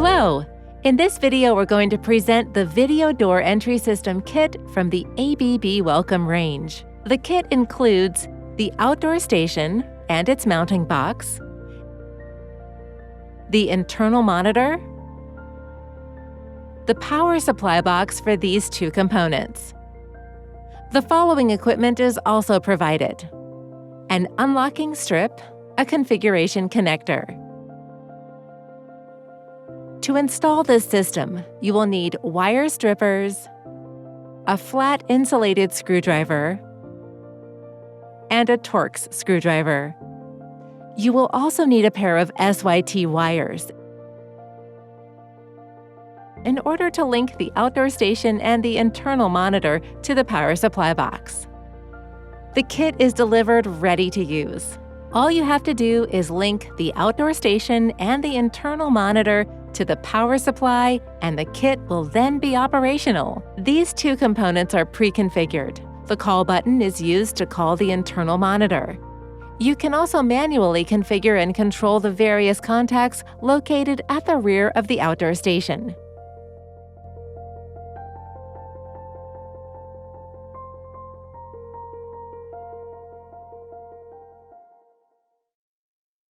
Hello! In this video, we're going to present the Video Door Entry System kit from the ABB-Welcome range. The kit includes the outdoor station and its mounting box, the internal monitor, the power supply box for these two components. The following equipment is also provided: an unlocking strip, a configuration connector. To install this system, you will need wire strippers, a flat insulated screwdriver, and a Torx screwdriver. You will also need a pair of SYT wires in order to link the outdoor station and the internal monitor to the power supply box. The kit is delivered ready to use. All you have to do is link the outdoor station and the internal monitor to the power supply, and the kit will then be operational. These two components are pre-configured. The call button is used to call the internal monitor. You can also manually configure and control the various contacts located at the rear of the outdoor station.